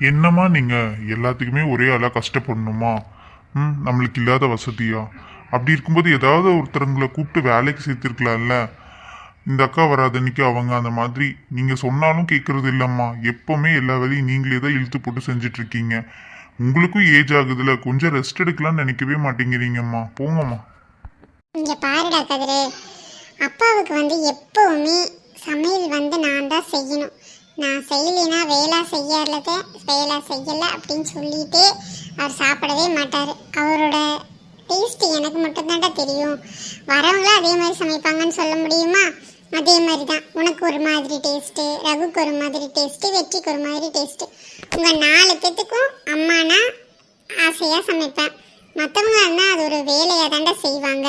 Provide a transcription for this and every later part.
என்னம்மா நீங்க எல்லாத்துக்குமே ஒரே ஆளா கஷ்டப்படணுமா? நம்மளுக்கு இல்லாத வசதியா? அப்படி இருக்கும்போது ஏதாவது ஒருத்தருங்களை கூப்பிட்டு வேலைக்கு சேர்த்திருக்கலாம்ல. இந்த அக்கா வராதன்னைக்கு அவங்க அந்த மாதிரி நீங்க சொன்னாலும் கேட்கறது இல்லம்மா. எப்பவுமே எல்லா வேலையும் நீங்களே தான் இழுத்து போட்டு செஞ்சுட்டு இருக்கீங்க. உங்களுக்கும் ஏஜ் ஆகுதுல, கொஞ்சம் ரெஸ்ட் எடுக்கலாம்னு நினைக்கவே மாட்டேங்கிறீங்கம்மா. போங்கம்மா. இங்க பாருடா கதிரு, அப்பாவுக்கு எப்பவுமே சமையல் நான் தான் செய்யணும். நான் செய்யலைன்னா வேலை செய்யறத வேலை செய்யலை அப்படின்னு சொல்லிட்டு அவர் சாப்பிடவே மாட்டார். அவரோட டேஸ்ட் எனக்கு மட்டும்தான்டா தெரியும். வரவங்களும் அதே மாதிரி சமைப்பாங்கன்னு சொல்ல முடியுமா? அதே மாதிரி தான் உனக்கு ஒரு மாதிரி டேஸ்ட்டு, ரகுக்கு ஒரு மாதிரி டேஸ்ட்டு, வெற்றிக்கு ஒரு மாதிரி டேஸ்ட்டு. உங்கள் 4 பேத்துக்கும் அம்மானா ஆசையாக சமைப்பேன். மற்றவங்க இருந்தால் அது ஒரு வேலையாக தாண்டா செய்வாங்க.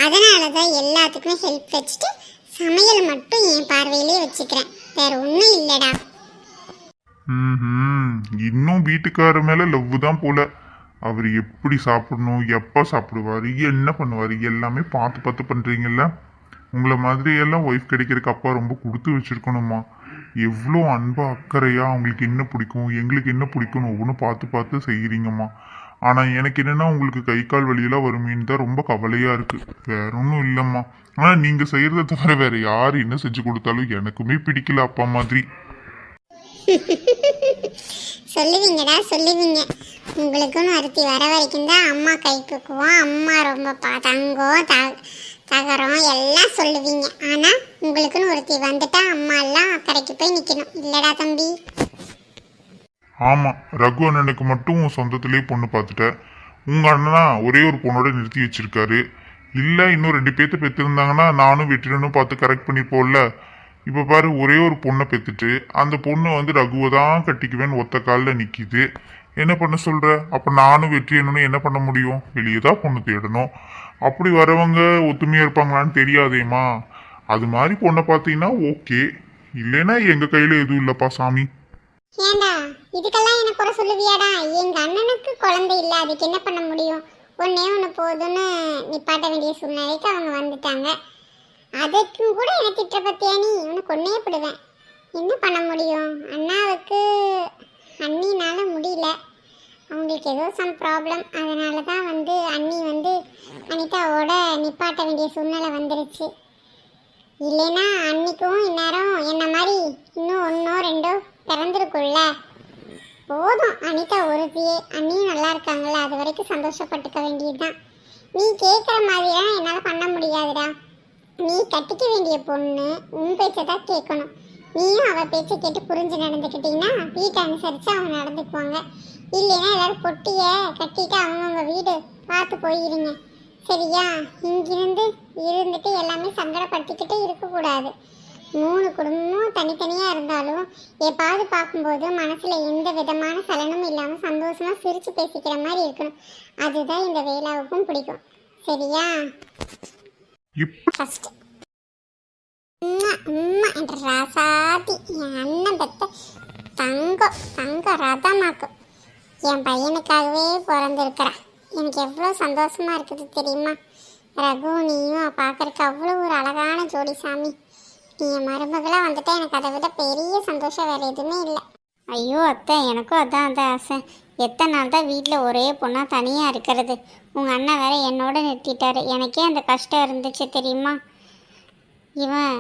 அதனால தான் எல்லாத்துக்குமே ஹெல்ப் வச்சுட்டு சமையல் மட்டும் என் பார்வையிலே வச்சுக்கிறேன். வேற ஒன்றும் இல்லைடா. இன்னும் வீட்டுக்கார மேல லவ் தான் போல. அவர் எப்படி சாப்பிடணும், எப்போ சாப்பிடுவாரு, என்ன பண்ணுவாரு, எல்லாமே பார்த்து பார்த்து பண்றீங்கல்ல. உங்களை மாதிரி எல்லாம் ஒய்ஃப் கிடைக்கிறதுக்கு அப்பா ரொம்ப கொடுத்து வச்சிருக்கணுமா. எவ்வளோ அன்பா அக்கறையா அவங்களுக்கு என்ன பிடிக்கும், எங்களுக்கு என்ன பிடிக்கும்னு ஒவ்வொன்றும் பார்த்து பார்த்து செய்கிறீங்கம்மா. ஆனால் எனக்கு என்னென்னா உங்களுக்கு கை கால் வலியெல்லாம் வருமேன்னு தான் ரொம்ப கவலையாக இருக்குது. வேற ஒன்றும் இல்லைம்மா. ஆனால் நீங்கள் செய்கிறத தவிர வேறு யார் என்ன செஞ்சு கொடுத்தாலும் எனக்குமே பிடிக்கல அப்பா மாதிரி. சொல்லுவீங்கடா சொல்லுவீங்க. உங்களுக்குன்னு ஒருத்தி வர வரைக்கும் தான் அம்மா கை தூக்குவோம், அம்மா ரொம்ப தங்கம் தகரம் எல்லாம் சொல்லுவீங்க. ஆனால் உங்களுக்குன்னு ஒருத்தி வந்துட்டா அம்மா எல்லாம் கடைக்கு போய் நிற்கணும். இல்லைடா தம்பி? ஆமாம், ரகு அண்ணனுக்கு மட்டும் சொந்தத்திலே பொண்ணு பார்த்துட்டேன். உங்கள் அண்ணனா ஒரே ஒரு பொண்ணோட நிறுத்தி வச்சிருக்காரு. இல்லை இன்னும் 2 பேர்த்த பெற்றிருந்தாங்கன்னா நானும் வெற்றிடனும் பார்த்து கரெக்ட் பண்ணிப்போம்ல. இப்போ பாரு, ஒரே ஒரு பொண்ணை பெற்றுட்டு அந்த பொண்ணு ரகுவை தான் கட்டிக்குவேன்னு ஒத்த காலில் நிற்கிது. என்ன பண்ண சொல்கிற? அப்போ நானும் வெற்றியனும் என்ன பண்ண முடியும்? வெளியே தான் பொண்ணு தேடணும். அப்படி வரவங்க ஒத்துமையாக இருப்பாங்களான்னு தெரியாதேம்மா. அது மாதிரி பொண்ணை பார்த்தீங்கன்னா ஓகே, இல்லைன்னா எங்கள் கையில் எதுவும் இல்லைப்பா சாமி. ஏண்டா இதுக்கெல்லாம் என்ன குறை சொல்லுவியாடா? எங்க அண்ணனுக்கு குழந்தை இல்லை, அதுக்கு என்ன பண்ண முடியும்? ஒன்னே ஒன்று போதுன்னு நிப்பாட்ட வேண்டிய சூழ்நிலைக்கு அவங்க வந்துட்டாங்க. அதுக்கும் கூட என்ன திட்ட பத்தியா நீ? உனக்கு ஒன்னே போடுவேன். என்ன பண்ண முடியும்? அண்ணாவுக்கு அண்ணினால முடியல. அவங்களுக்கு ஏதோ சம் ப்ராப்ளம். அதனால தான் அண்ணி அனிதாவோட நிப்பாட்ட வேண்டிய சூழ்நிலை வந்துருச்சு. இல்லைன்னா அன்னிக்கும் இந்நேரம் என்ன மாதிரி இன்னும் 1ஓ 2ஓ பிறந்திருக்குள்ள. போதும் அனிதா ஒருத்தியே, அண்ணியும் நல்லா இருக்காங்களா, அது வரைக்கும் சந்தோஷப்பட்டுக்க வேண்டியதுதான். நீ கேட்குற மாதிரிலாம் என்னால் பண்ண முடியாதுடா. நீ கட்டிக்க வேண்டிய பொண்ணு உன் பேச்சை தான் கேட்கணும். நீயும் அவள் பேச்சை கேட்டு புரிஞ்சு நடந்துக்கிட்டீங்கன்னா வீட்டை அனுசரித்து அவங்க நடந்துக்குவாங்க. இல்லைன்னா ஏதாவது பொட்டியை கட்டிட்டு அவங்கவுங்க வீடு பார்த்து போயிருங்க. சரியா? இங்கிருந்து இருந்துட்டு எல்லாமே சங்கடப்படுத்திக்கிட்டே இருக்கக்கூடாது. 3 குடும்பமும் தனித்தனியாக இருந்தாலும் எப்பாவது பார்க்கும்போது மனசில் எந்த விதமான சலனமும் இல்லாமல் சந்தோஷமாக சிரித்து பேசிக்கிற மாதிரி இருக்கணும். அதுதான் இந்த வேளாவுக்கும் பிடிக்கும். சரியா? ஃபஸ்ட்டு என்ற ராசாத்தி என் அண்ணன் பெத்த தங்க ரதமாக்கு என் பையனுக்காகவே பிறந்திருக்கிறா. எனக்கு எவ்வளோ சந்தோஷமாக இருக்குது தெரியுமா? ரகு நீயும் பார்க்கறதுக்கு அவ்வளோ ஒரு அழகான ஜோடி சாமி. நீ என் மருமகளாக வந்துட்டா எனக்கு அதை விட பெரிய சந்தோஷம் வேறு எதுவுமே இல்லை. ஐயோ அத்தை, எனக்கும் அதான் ஆசை. எத்தனை நாள் தான் வீட்டில் ஒரே பொண்ணாக தனியாக இருக்கிறது. உங்கள் அண்ணன் வேற என்னோட நிறுத்திட்டாரு. எனக்கே அந்த கஷ்டம் இருந்துச்சு தெரியுமா? இவன்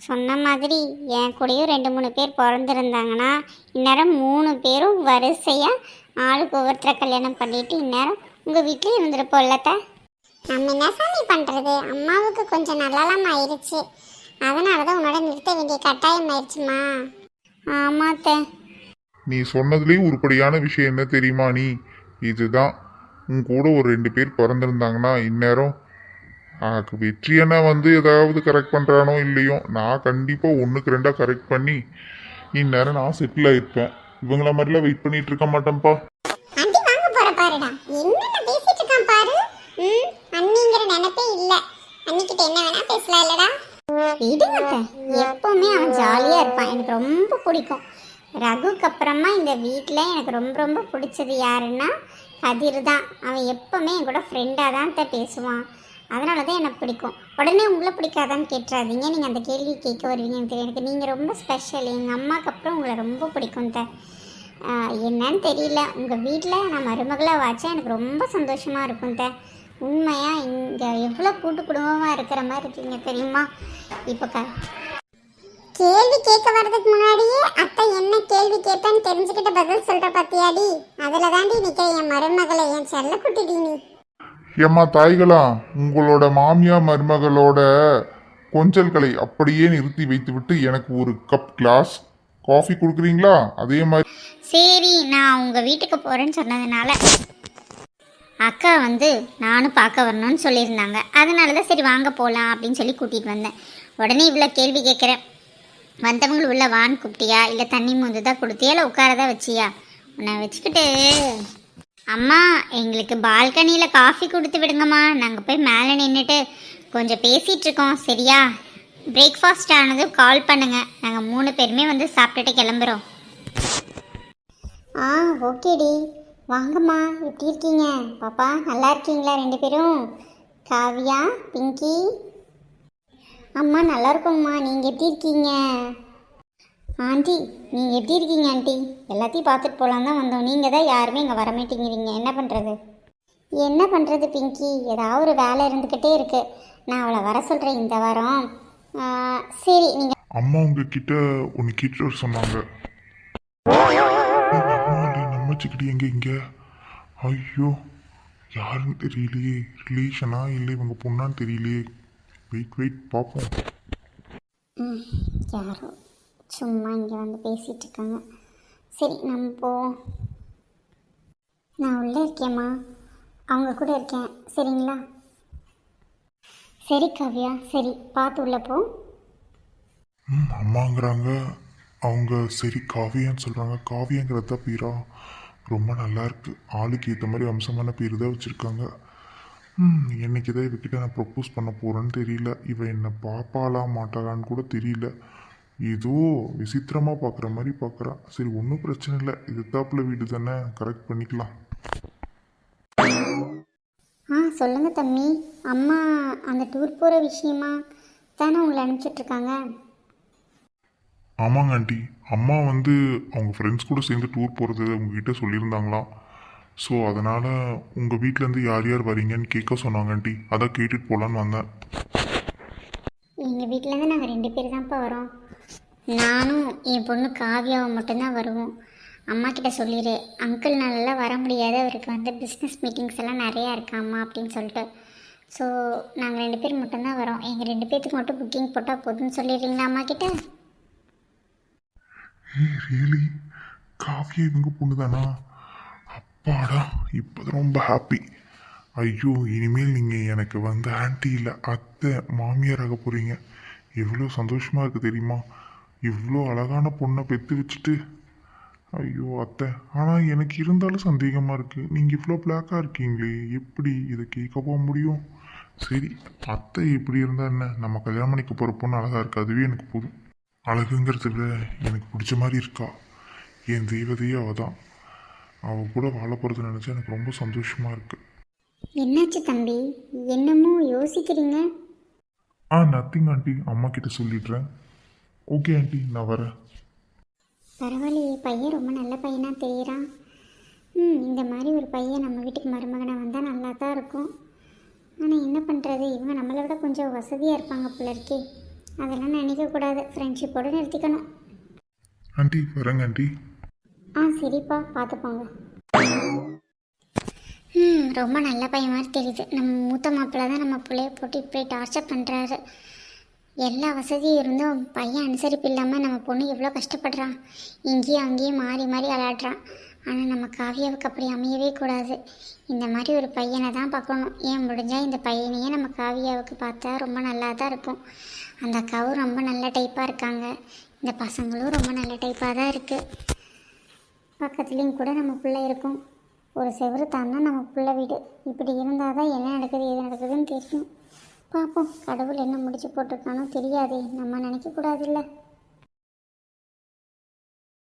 சொன்ன மாதிரி என் கூடயும் 2-3 பேர் பிறந்திருந்தாங்கன்னா இந்நேரம் 3 பேரும் வரிசையாக ஆளுக்கு ஒவ்வொருத்தரை கல்யாணம் பண்ணிட்டு இந்நேரம் உங்கள் வீட்டில் இருந்துருப்போம்லத்த. நம்ம என்ன சாமி பண்ணுறது? அம்மாவுக்கு கொஞ்சம் நல்லாலாம் ஆயிடுச்சு. அதனால தான் உன்னோட நிறுத்த வேண்டிய கட்டாயம் ஆயிடுச்சுமா. ஆமாத்த. நீ சொன்னதுலேயும் உருப்படியான விஷயம் என்ன தெரியுமா? நீ இதுதான் உன் கூட ஒரு 2 பேர் பிறந்திருந்தாங்கன்னா இந்நேரம் வெற்றியனை ஏதாவது கரெக்ட் பண்ணுறானோ இல்லையோ, நான் கண்டிப்பாக 1க்கு 2ஆ கரெக்ட் பண்ணி இந்நேரம் நான் செட்டில் ஆகிருப்பேன். இவங்கள மாதிரிலாம் வெயிட் பண்ணிட்டு இருக்க மாட்டேன்ப்பா. அண்டி வாங்க போற பாருடா, என்னென்ன பேசிட்டு இருக்கான் பாரு. அண்ணிங்கிற நினைப்பே இல்லை. அன்னிக்கிட்ட என்ன வேணா பேசலாம் இல்லடா. விடுங்கத்த, எப்பவுமே அவன் ஜாலியாக இருப்பான். எனக்கு ரொம்ப பிடிக்கும். ரகுக்கு அப்புறமா இந்த வீட்டில் எனக்கு ரொம்ப ரொம்ப பிடிச்சது யாருன்னா கதிர் தான். அவன் எப்பவுமே என் கூட ஃப்ரெண்டாக தான் பேசுவான். அதனால தான் எனக்கு பிடிக்கும். உடனே உங்களை பிடிக்காதான்னு கேட்டுறாதீங்க. நீங்கள் அந்த கேள்வி கேட்க வருவீங்கன்னு தெரியும். எனக்கு நீங்கள் ரொம்ப ஸ்பெஷல். எங்கள் அம்மாவுக்கு அப்புறம் உங்களை ரொம்ப பிடிக்கும் என்னன்னு தெரியல, உங்கள் வீட்டில் நான் மருமகளாக வாச்சா எனக்கு ரொம்ப சந்தோஷமாக இருக்கும் உண்மையாக இங்கே எவ்வளோ கூட்டு குடும்பமாக இருக்கிற மாதிரி இருக்கீங்க தெரியுமா? இப்போ கேள்வி கேட்க வர்றதுக்கு முன்னாடியே அத்தை என்ன கேள்வி கேட்பேன்னு தெரிஞ்சுக்கிட்டு பதில் சொல்ற பத்தியாடி. அதுல தாண்டி நிக்க என் மருமகளை, என் செல்ல குட்டிடி நீ. ஏம்மா தாய்களா, உங்களோட மாமியா மருமகளோட கொஞ்சல்களை அப்படியே நிறுத்தி வைத்துவிட்டு எனக்கு ஒரு கப் கிளாஸ் காஃபி கொடுக்குறீங்களா? அதே மாதிரி சரி, நான் உங்கள் வீட்டுக்கு போகிறேன்னு சொன்னதுனால அக்கா வந்து நானும் பார்க்க வரணும்னு சொல்லியிருந்தாங்க. அதனால தான் சரி வாங்க போகலாம் அப்படின்னு சொல்லி கூட்டிகிட்டு வந்தேன். உடனே இவ்வளோ கேள்வி கேட்குறேன். வந்தவங்களை உள்ள வான் கூப்பிட்டியா, இல்லை தண்ணி மூந்து தான் கொடுத்தியா, இல்லை உட்காரதான் வச்சியா? உன்னை வச்சுக்கிட்டு அம்மா எங்களுக்கு பால்கனியில் காஃபி கொடுத்து விடுங்கம்மா, நாங்கள் போய் மேலே நின்றுட்டு கொஞ்சம் பேசிகிட்டு இருக்கோம். சரியா? பிரேக்ஃபாஸ்ட் ஆனதும் கால் பண்ணுங்கள், நாங்கள் 3 பேருமே வந்து சாப்பிட்டுட்டு கிளம்புறோம். ஓகேடி, வாங்கம்மா. எப்படி இருக்கீங்க பாப்பா? நல்லா இருக்கீங்களா 2 பேரும்? காவியா, பிங்கி. அம்மா நல்லா இருக்கோம்மா, நீங்கள் எப்படி இருக்கீங்க? ஆண்டி நீங்கள் எப்படி இருக்கீங்க ஆண்டி? எல்லாத்தையும் பார்த்துட்டு போகலாம் தான் வந்தோம். நீங்கள் தான் யாருமே இங்கே வரமாட்டேங்கிறீங்க, என்ன பண்ணுறது? என்ன பண்ணுறது பிங்கி, ஏதாவது ஒரு வேலை இருந்துக்கிட்டே இருக்குது. நான் அவளை வர சொல்கிறேன் இந்த வாரம். சரி நீங்கள் அம்மா உங்ககிட்ட ஒன்று கேட்டு சொன்னாங்க. நம்மச்சிக்கிட்டு எங்க இங்க? ஐயோ, யாருன்னு தெரியலையே. ரிலேஷனா இல்லை இவங்க பொண்ணான்னு தெரியலையே. வெயிட் பார்ப்போம். யாரோ சும்மா இங்கே வந்து பேசிகிட்டு இருக்காங்க. சரி நம்ம போவோம். நான் உள்ளே இருக்கேம்மா, அவங்க கூட இருக்கேன். சரிங்களா? சரி காவியா, சரி பார்த்து உள்ள போ. அம்மாங்கிறாங்க அவங்க. சரி காவியான்னு சொல்கிறாங்க. காவியாங்கிறது தான் பேரா? ரொம்ப நல்லா இருக்கு. ஆளுக்கு ஏற்ற மாதிரி அம்சமான பேர் தான் வச்சுருக்காங்க. என்னைக்கு தான் இவகிட்ட நான் ப்ரப்போஸ் பண்ண போகிறேன்னு தெரியல. இவன் என்னை பாப்பாளா மாட்டாளான்னு கூட தெரியல. ஏதோ விசித்திரமாக பார்க்குற மாதிரி பார்க்குறான். சரி ஒன்றும் பிரச்சனை இல்லை, இது தாப்புல வீடு தானே, கரெக்ட் பண்ணிக்கலாம். சொல்லுங்கள் தம்பி. அம்மா அந்த டூர் போகிற விஷயமா தானே உங்களை அனுப்பிச்சிட்ருக்காங்க? ஆமாங்க ஆண்டி, அம்மா வந்து அவங்க ஃப்ரெண்ட்ஸ் கூட சேர்ந்து டூர் போகிறது உங்ககிட்ட சொல்லியிருந்தாங்களாம். ஸோ அதனால் உங்கள் வீட்டிலேருந்து யார் யார் வரீங்கன்னு கேட்க சொன்னாங்க ஆண்டி. அதான் கேட்டுட்டு போகலான்னு வந்தேன். எங்கள் வீட்டிலேருந்து நாங்கள் 2 பேர் தான்ப்பா வரோம். நானும் என் பொண்ணு காவியாவை மட்டும்தான் வருவோம். அம்மா கிட்ட சொல்லிடு, அங்கிள்னால வர முடியாது, அவருக்கு வந்து பிஸ்னஸ் மீட்டிங்ஸ் எல்லாம் நிறையா இருக்காம்மா அப்படின்னு சொல்லிட்டு. ஸோ நாங்கள் 2 பேர் மட்டும்தான் வரோம். எங்கள் 2 பேர்த்துக்கு மட்டும் புக்கிங் போட்டால் போதும்னு சொல்லிடுறீங்களா அம்மா கிட்ட? ரியலி? காவியா இவங்க பொண்ணு தானா? அப்பாடா, இப்போ ரொம்ப ஹாப்பி. ஐயோ, இனிமேல் நீங்கள் எனக்கு வந்து ஆன்ட்டி இல்லை அத்தை மாமியாராக போகிறீங்க. எவ்வளோ சந்தோஷமாக இருக்குது தெரியுமா? இவ்வளோ அழகான பொண்ணை பெற்று வச்சுட்டு. ஐயோ அத்தை, ஆனால் எனக்கு இருந்தாலும் சந்தேகமாக இருக்குது. நீங்கள் இவ்வளோ பிளாக்காக இருக்கீங்களே, எப்படி இதை கேட்க போக முடியும்? சரி, அத்தை எப்படி இருந்தால் என்ன, நம்ம கல்யாணம் பண்ணிக்க போகிற பொண்ணு அழகாக இருக்குது, அதுவே எனக்கு போதும். அழகுங்கிறத விட எனக்கு பிடிச்ச மாதிரி இருக்கா. என் தெய்வதையே அவள் தான். அவள் கூட வாழ போகிறது நினச்சா எனக்கு ரொம்ப சந்தோஷமாக இருக்குது. என்னாச்சு தம்பி, என்னமோ யோசிக்கிறீங்க? நத்திங் ஆண்டி, அம்மா கிட்ட சொல்லிடுறேன். ஓகே ஆண்டி, நான் வரேன். பரவாயில்லையே, பையன் ரொம்ப நல்ல பையனாக தெரியுறான். இந்த மாதிரி ஒரு பையன் நம்ம வீட்டுக்கு மருமகனாக வந்தால் நல்லா தான் இருக்கும். ஆனால் என்ன பண்ணுறது, இவங்க நம்மளை விட கொஞ்சம் வசதியாக இருப்பாங்க போல இருக்கே. அதெல்லாம் நினைக்கக்கூடாது, ஃப்ரெண்ட்ஷிப்போடு நிறுத்திக்கணும். ஆண்டி வரேங்க ஆண்டி. சரிப்பா, பார்த்துப்போங்க. ரொம்ப நல்ல பையன் மாதிரி தெரியுது. நம்ம மூத்த மாப்பிள்ளை தான் நம்ம பிள்ளைய போட்டு இப்படி டார்ச்சர் பண்ணுறாரு. எல்லா வசதியும் இருந்தும் பையன் அனுசரிப்பு இல்லாமல் நம்ம பொண்ணு எவ்வளோ கஷ்டப்படுறான். இங்கேயும் அங்கேயும் மாறி மாறி விளையாடுறான். ஆனால் நம்ம காவியாவுக்கு அப்படி அமையவே கூடாது. இந்த மாதிரி ஒரு பையனை தான் பார்க்கணும். ஏன் முடிஞ்சால் இந்த பையனையே நம்ம காவியாவுக்கு பார்த்தா ரொம்ப நல்லா தான் இருக்கும். அந்த அக்காவும் ரொம்ப நல்ல டைப்பாக இருக்காங்க. இந்த பசங்களும் ரொம்ப நல்ல டைப்பாக தான் இருக்குது. பக்கத்துலேயும் கூட நம்ம பிள்ளை இருக்கும். ஒரு செவரு தான்னா நம்ம பிள்ளை வீடு. இப்படி இருந்தால் தான் என்ன நடக்குது எது நடக்குதுன்னு தெரியும். பார்ப்போம், கடவுள் என்ன முடிச்சு போட்டிருக்கானோ தெரியாதே, நம்ம நினைக்கக்கூடாதுல்ல.